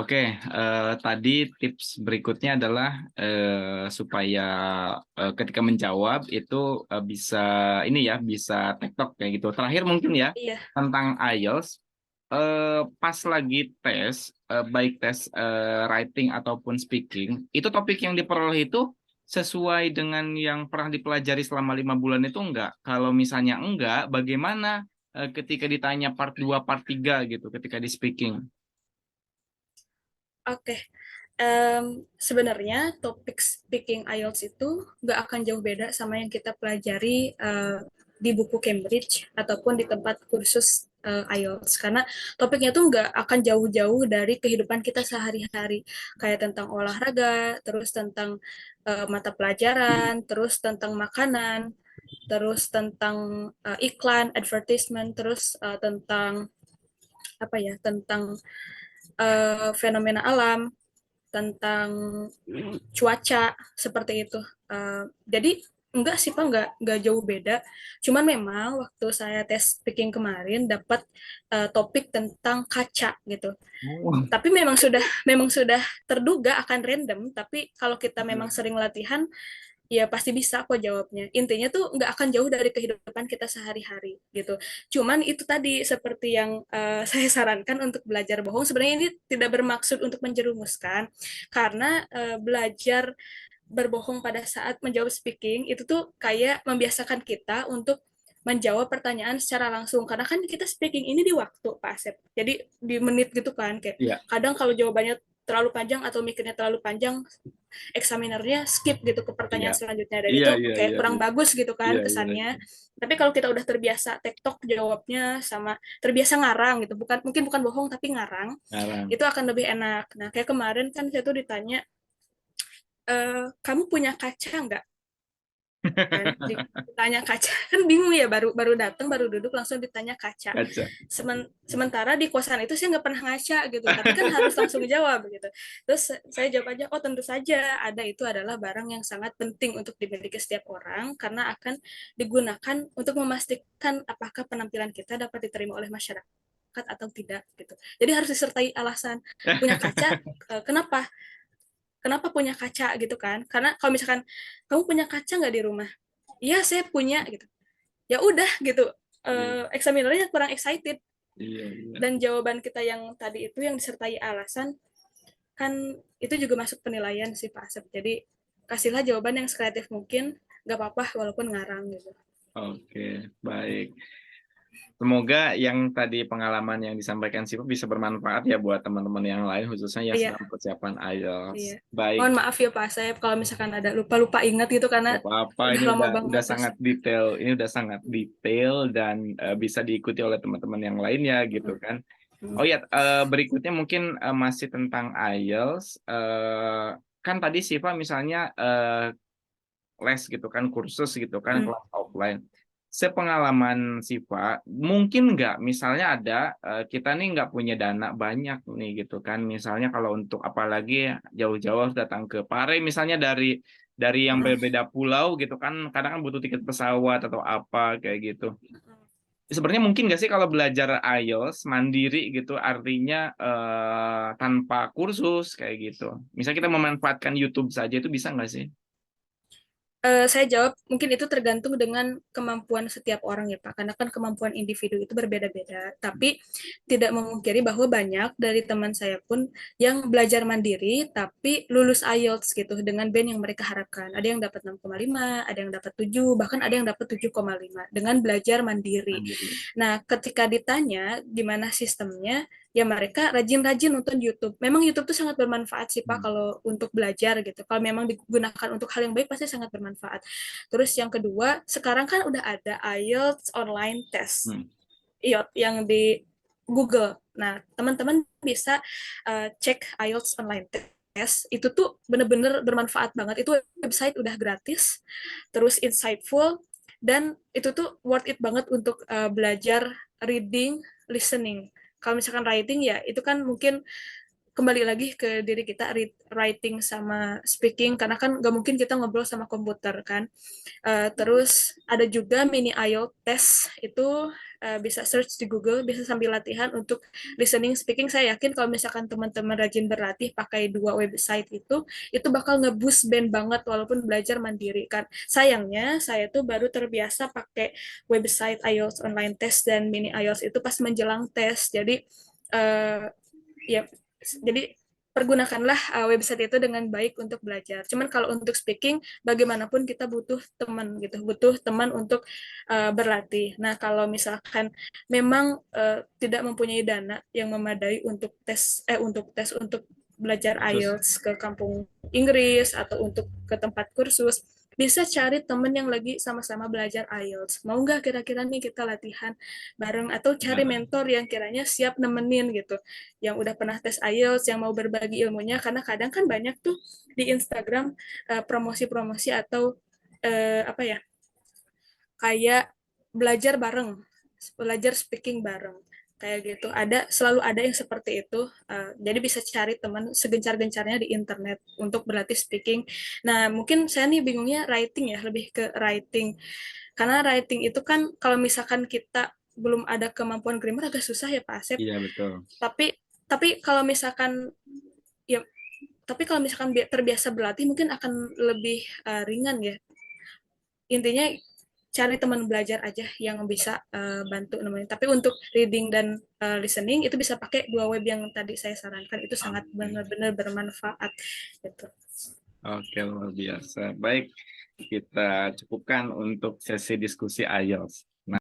Oke, tadi tips berikutnya adalah supaya ketika menjawab itu bisa ini ya, bisa tektok kayak gitu. Terakhir mungkin ya Iya, tentang IELTS, pas lagi tes, baik tes writing ataupun speaking, itu topik yang diperoleh itu sesuai dengan yang pernah dipelajari selama 5 bulan itu enggak? Kalau misalnya enggak, bagaimana ketika ditanya part 2, part 3 gitu, ketika di speaking? oke. Sebenarnya topik speaking IELTS itu nggak akan jauh beda sama yang kita pelajari di buku Cambridge ataupun di tempat kursus IELTS karena topiknya tuh nggak akan jauh-jauh dari kehidupan kita sehari-hari kayak tentang olahraga, terus tentang mata pelajaran, terus tentang makanan, terus tentang iklan, advertisement, terus tentang apa ya, tentang fenomena alam, tentang cuaca seperti itu. Jadi enggak sih Pak, enggak jauh beda. Cuman memang waktu saya tes speaking kemarin dapat topik tentang kaca gitu. Oh. Tapi memang sudah terduga akan random, tapi kalau kita memang sering latihan ya pasti bisa kok jawabnya. Intinya tuh nggak akan jauh dari kehidupan kita sehari-hari gitu. Cuman itu tadi seperti yang saya sarankan untuk belajar bohong. Sebenarnya ini tidak bermaksud untuk menjerumuskan, karena belajar berbohong pada saat menjawab speaking itu tuh kayak membiasakan kita untuk menjawab pertanyaan secara langsung karena kan kita speaking ini di waktu Pak Asep jadi di menit gitu kan kayak Iya, kadang kalau jawabannya terlalu panjang atau mikirnya terlalu panjang eksaminernya skip gitu ke iya, pertanyaan selanjutnya dan iya, itu iya, kayak iya, kurang iya, bagus gitu iya, kan iya, kesannya. iya. Tapi kalau kita udah terbiasa tektok jawabnya sama terbiasa ngarang gitu, bukan mungkin bukan bohong tapi ngarang, Sekarang. itu akan lebih enak. Nah, kayak kemarin kan saya tuh ditanya, kamu punya kaca nggak? Kan ditanya kaca kan bingung ya baru baru datang baru duduk langsung ditanya kaca. Kaca. Sementara di kosan itu saya nggak pernah ngaca gitu tapi kan harus langsung jawab gitu. Terus saya jawab aja oh tentu saja ada, itu adalah barang yang sangat penting untuk dimiliki setiap orang karena akan digunakan untuk memastikan apakah penampilan kita dapat diterima oleh masyarakat atau tidak gitu. Jadi harus disertai alasan. Punya kaca, kenapa kenapa punya kaca gitu kan, karena kalau misalkan kamu punya kaca nggak di rumah, iya saya punya gitu, ya udah gitu. Iya, Examinernya kurang excited. iya, iya. Dan jawaban kita yang tadi itu yang disertai alasan kan itu juga masuk penilaian sih Pak Asep, jadi kasihlah jawaban yang sekreatif mungkin, nggak apa-apa walaupun ngarang gitu. Oke, baik. Semoga yang tadi pengalaman yang disampaikan Siva bisa bermanfaat ya buat teman-teman yang lain, khususnya yang Iya, sedang persiapan iya, IELTS. Baik, mohon maaf ya Pak Asep kalau misalkan ada lupa-lupa ingat gitu karena gak apa-apa. udah Ini lama udah banget tes. sangat detail. Ini udah sangat detail dan bisa diikuti oleh teman-teman yang lainnya gitu kan. Oh ya, berikutnya mungkin masih tentang IELTS. Kan tadi Siva misalnya les gitu kan, kursus gitu kan, Hmm. kelas offline. Sepengalaman Siva, mungkin nggak misalnya ada kita nih nggak punya dana banyak nih gitu kan. Misalnya kalau untuk apalagi jauh-jauh harus datang ke Pare misalnya dari yang berbeda pulau gitu kan, kadang kan butuh tiket pesawat atau apa kayak gitu. Sebenarnya mungkin nggak sih kalau belajar IELTS mandiri gitu, artinya tanpa kursus kayak gitu. Misalnya kita memanfaatkan YouTube saja itu bisa nggak sih? Saya jawab mungkin itu tergantung dengan kemampuan setiap orang ya Pak, karena kan kemampuan individu itu berbeda-beda. Tapi tidak memungkiri bahwa banyak dari teman saya pun yang belajar mandiri tapi lulus IELTS gitu dengan band yang mereka harapkan. Ada yang dapat 6,5, ada yang dapat 7, bahkan ada yang dapat 7,5 dengan belajar mandiri. Mandiri. Nah, ketika ditanya gimana sistemnya, ya mereka rajin-rajin nonton YouTube. Memang YouTube tuh sangat bermanfaat sih Pak Hmm. kalau untuk belajar gitu. Kalau memang digunakan untuk hal yang baik pasti sangat bermanfaat. Terus yang kedua, sekarang kan udah ada IELTS online test. Hmm. IELTS yang di Google. Nah, teman-teman bisa cek IELTS online test. Itu tuh bener-bener bermanfaat banget. Itu website udah gratis, terus insightful, dan itu tuh worth it banget untuk belajar reading, listening. Kalau misalkan writing ya itu kan mungkin kembali lagi ke diri kita, writing sama speaking karena kan nggak mungkin kita ngobrol sama komputer kan. Terus ada juga mini IELTS test itu bisa search di Google, bisa sambil latihan untuk listening speaking. Saya yakin kalau misalkan teman-teman rajin berlatih pakai 2 website itu bakal nge-boost band banget walaupun belajar mandiri kan. Sayangnya saya tuh baru terbiasa pakai website IELTS online test dan mini IELTS itu pas menjelang tes. Jadi uh, ya jadi pergunakanlah website itu dengan baik untuk belajar. Cuman kalau untuk speaking, bagaimanapun kita butuh teman gitu, butuh teman untuk berlatih. Nah, kalau misalkan memang tidak mempunyai dana yang memadai untuk belajar Khusus. IELTS ke kampung Inggris atau untuk ke tempat kursus, bisa cari temen yang lagi sama-sama belajar IELTS. Mau nggak kira-kira nih kita latihan bareng atau cari Nah, mentor yang kiranya siap nemenin gitu, yang udah pernah tes IELTS, yang mau berbagi ilmunya, karena kadang kan banyak tuh di Instagram promosi-promosi atau apa ya, kayak belajar bareng, belajar speaking bareng kayak gitu. Selalu ada yang seperti itu. Jadi bisa cari teman segencar-gencarnya di internet untuk berlatih speaking. Nah, mungkin saya nih bingungnya writing ya, lebih ke writing. Karena writing itu kan kalau misalkan kita belum ada kemampuan grammar agak susah ya Pak Asep. iya betul. Tapi tapi kalau misalkan ya tapi kalau misalkan terbiasa berlatih mungkin akan lebih ringan ya. Intinya cari teman belajar aja yang bisa bantu nemenin. Tapi untuk reading dan listening itu bisa pakai 2 web yang tadi saya sarankan, itu sangat Oke. benar-benar bermanfaat gitu. Oke, luar biasa. Baik, kita cukupkan untuk sesi diskusi IELTS.